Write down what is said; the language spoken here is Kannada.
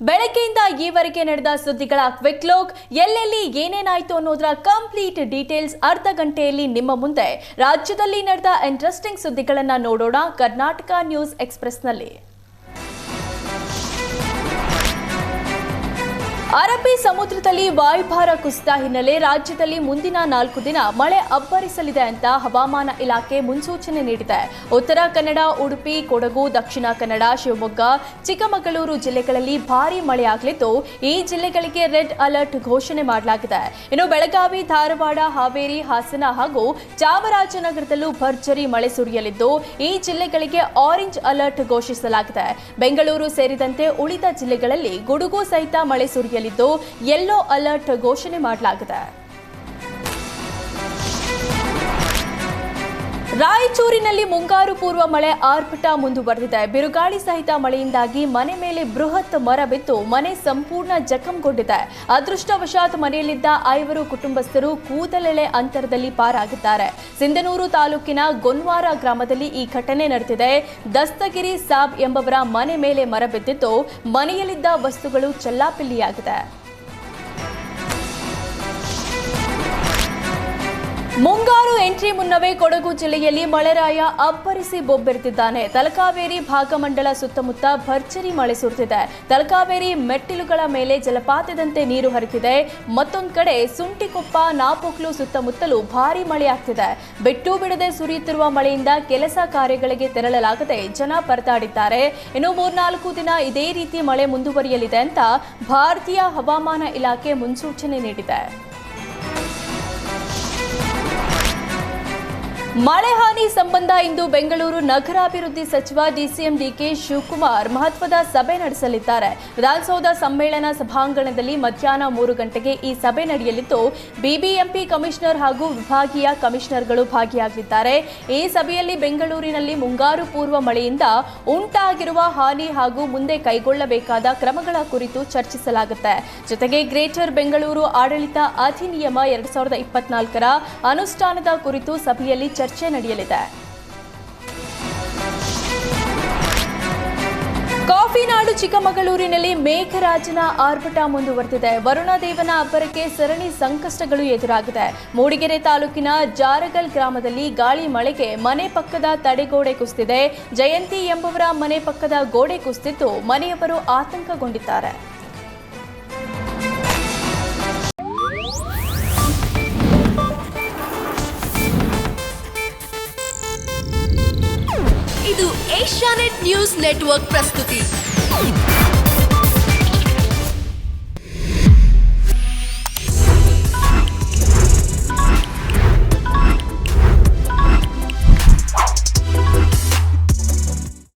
ಬೆಳಗ್ಗೆಯಿಂದ ಈವರೆಗೆ ನಡೆದ ಸುದ್ದಿಗಳ ಕ್ವಿಕ್ ಲುಕ್. ಎಲ್ಲೆಲ್ಲಿ ಏನೇನಾಯ್ತು ಅನ್ನೋದರ ಕಂಪ್ಲೀಟ್ ಡೀಟೇಲ್ಸ್ ಅರ್ಧ ಗಂಟೆಯಲ್ಲಿ ನಿಮ್ಮ ಮುಂದೆ. ರಾಜ್ಯದಲ್ಲಿ ನಡೆದ ಇಂಟ್ರೆಸ್ಟಿಂಗ್ ಸುದ್ದಿಗಳನ್ನು ನೋಡೋಣ ಕರ್ನಾಟಕ ನ್ಯೂಸ್ ಎಕ್ಸ್‌ಪ್ರೆಸ್‌ನಲ್ಲಿ. ಅರಬ್ಬಿ ಸಮುದ್ರದಲ್ಲಿ ವಾಯುಭಾರ ಕುಸಿತ ಹಿನ್ನೆಲೆ ರಾಜ್ಯದಲ್ಲಿ ಮುಂದಿನ 4 ದಿನ ಮಳೆ ಅಬ್ಬರಿಸಲಿದೆ ಅಂತ ಹವಾಮಾನ ಇಲಾಖೆ ಮುನ್ಸೂಚನೆ ನೀಡಿದೆ. ಉತ್ತರ ಕನ್ನಡ, ಉಡುಪಿ, ಕೊಡಗು, ದಕ್ಷಿಣ ಕನ್ನಡ, ಶಿವಮೊಗ್ಗ, ಚಿಕ್ಕಮಗಳೂರು ಜಿಲ್ಲೆಗಳಲ್ಲಿ ಭಾರೀ ಮಳೆಯಾಗಲಿದ್ದು ಈ ಜಿಲ್ಲೆಗಳಿಗೆ ರೆಡ್ ಅಲರ್ಟ್ ಘೋಷಣೆ ಮಾಡಲಾಗಿದೆ. ಇನ್ನು ಬೆಳಗಾವಿ, ಧಾರವಾಡ, ಹಾವೇರಿ, ಹಾಸನ ಹಾಗೂ ಚಾಮರಾಜನಗರದಲ್ಲೂ ಭರ್ಜರಿ ಮಳೆ ಸುರಿಯಲಿದ್ದು ಈ ಜಿಲ್ಲೆಗಳಿಗೆ ಆರೆಂಜ್ ಅಲರ್ಟ್ ಘೋಷಿಸಲಾಗಿದೆ. ಬೆಂಗಳೂರು ಸೇರಿದಂತೆ ಉಳಿದ ಜಿಲ್ಲೆಗಳಲ್ಲಿ ಗುಡುಗು ಸಹಿತ ಮಳೆ ಸುರಿಯಲಿದ್ದು ಯೆಲ್ಲೋ ಅಲರ್ಟ್ ಘೋಷಣೆ ಮಾಡಲಾಗಿದೆ. ರಾಯಚೂರಿನಲ್ಲಿ ಮುಂಗಾರು ಪೂರ್ವ ಮಳೆ ಆರ್ಭಟ ಮುಂದುವರೆದಿದೆ. ಬಿರುಗಾಳಿ ಸಹಿತ ಮಳೆಯಿಂದಾಗಿ ಮನೆ ಮೇಲೆ ಬೃಹತ್ ಮರ ಬಿದ್ದು ಮನೆ ಸಂಪೂರ್ಣ ಜಖಂಗೊಂಡಿದೆ. ಅದೃಷ್ಟವಶಾತ್ ಮನೆಯಲ್ಲಿದ್ದ 5 ಕುಟುಂಬಸ್ಥರು ಕೂದಲೆಳೆ ಅಂತರದಲ್ಲಿ ಪಾರಾಗಿದ್ದಾರೆ. ಸಿಂಧನೂರು ತಾಲೂಕಿನ ಗೊನ್ವಾರ ಗ್ರಾಮದಲ್ಲಿ ಈ ಘಟನೆ ನಡೆದಿದೆ. ದಸ್ತಗಿರಿ ಸಾಬ್ ಎಂಬವರ ಮನೆ ಮೇಲೆ ಮರ ಬಿದ್ದಿದ್ದು ಮನೆಯಲ್ಲಿದ್ದ ವಸ್ತುಗಳು ಚೆಲ್ಲಾಪಿಲ್ಲಿಯಾಗಿದೆ. ಮುಂಗಾರು ಎಂಟ್ರಿ ಮುನ್ನವೇ ಕೊಡಗು ಜಿಲ್ಲೆಯಲ್ಲಿ ಮಳೆರಾಯ ಅಬ್ಬರಿಸಿ ಬೊಬ್ಬೆರೆದಿದ್ದಾನೆ. ತಲಕಾವೇರಿ ಭಾಗಮಂಡಲ ಸುತ್ತಮುತ್ತ ಭರ್ಜರಿ ಮಳೆ ಸುರಿದಿದೆ. ತಲಕಾವೇರಿ ಮೆಟ್ಟಿಲುಗಳ ಮೇಲೆ ಜಲಪಾತದಂತೆ ನೀರು ಹರಿತಿದೆ. ಮತ್ತೊಂದು ಕಡೆ ಸುಂಟಿಕೊಪ್ಪ, ನಾಪೊಕ್ಲು ಸುತ್ತಮುತ್ತಲೂ ಭಾರೀ ಮಳೆಯಾಗ್ತಿದೆ. ಬಿಟ್ಟು ಬಿಡದೆ ಸುರಿಯುತ್ತಿರುವ ಮಳೆಯಿಂದ ಕೆಲಸ ಕಾರ್ಯಗಳಿಗೆ ತೆರಳಲಾಗದೆ ಜನ ಪರದಾಡಿದ್ದಾರೆ. ಇನ್ನು 3-4 ದಿನ ಇದೇ ರೀತಿ ಮಳೆ ಮುಂದುವರಿಯಲಿದೆ ಅಂತ ಭಾರತೀಯ ಹವಾಮಾನ ಇಲಾಖೆ ಮುನ್ಸೂಚನೆ ನೀಡಿದೆ. ಮಳೆ ಹಾನಿ ಸಂಬಂಧ ಇಂದು ಬೆಂಗಳೂರು ನಗರಾಭಿವೃದ್ಧಿ ಸಚಿವ ಡಿಸಿಎಂ ಡಿಕೆ ಶಿವಕುಮಾರ್ ಮಹತ್ವದ ಸಭೆ ನಡೆಸಲಿದ್ದಾರೆ. ವಿಧಾನಸೌಧ ಸಮ್ಮೇಳನ ಸಭಾಂಗಣದಲ್ಲಿ ಮಧ್ಯಾಹ್ನ 3 ಗಂಟೆಗೆ ಈ ಸಭೆ ನಡೆಯಲಿದ್ದು ಬಿಬಿಎಂಪಿ ಕಮಿಷನರ್ ಹಾಗೂ ವಿಭಾಗೀಯ ಕಮಿಷನರ್ಗಳು ಭಾಗಿಯಾಗಲಿದ್ದಾರೆ. ಈ ಸಭೆಯಲ್ಲಿ ಬೆಂಗಳೂರಿನಲ್ಲಿ ಮುಂಗಾರು ಪೂರ್ವ ಮಳೆಯಿಂದ ಉಂಟಾಗಿರುವ ಹಾನಿ ಹಾಗೂ ಮುಂದೆ ಕೈಗೊಳ್ಳಬೇಕಾದ ಕ್ರಮಗಳ ಕುರಿತು ಚರ್ಚಿಸಲಾಗುತ್ತೆ. ಜೊತೆಗೆ ಗ್ರೇಟರ್ ಬೆಂಗಳೂರು ಆಡಳಿತ ಅಧಿನಿಯಮ 2024ರ ಅನುಷ್ಠಾನದ ಕುರಿತು ಸಭೆಯಲ್ಲಿ ಚರ್ಚೆ ನಡೆಯಲಿದೆ. ಕಾಫಿನಾಡು ಚಿಕ್ಕಮಗಳೂರಿನಲ್ಲಿ ಮೇಘರಾಜನ ಆರ್ಭಟ ಮುಂದುವರೆದಿದೆ. ವರುಣದೇವನ ಅಬ್ಬರಕ್ಕೆ ಸರಣಿ ಸಂಕಷ್ಟಗಳು ಎದುರಾಗಿದೆ. ಮೂಡಿಗೆರೆ ತಾಲೂಕಿನ ಜಾರಗಲ್ ಗ್ರಾಮದಲ್ಲಿ ಗಾಳಿ ಮಳೆಗೆ ಮನೆ ಪಕ್ಕದ ತಡೆಗೋಡೆ ಕುಸಿದಿದೆ. ಜಯಂತಿ ಎಂಬವರ ಮನೆ ಪಕ್ಕದ ಗೋಡೆ ಕುಸಿದಿದ್ದು ಮನೆಯವರು ಆತಂಕಗೊಂಡಿದ್ದಾರೆ. ಇದು ಏಷ್ಯಾನೆಟ್ ನ್ಯೂಸ್ ನೆಟ್ವರ್ಕ್ ಪ್ರಸ್ತುತಿ.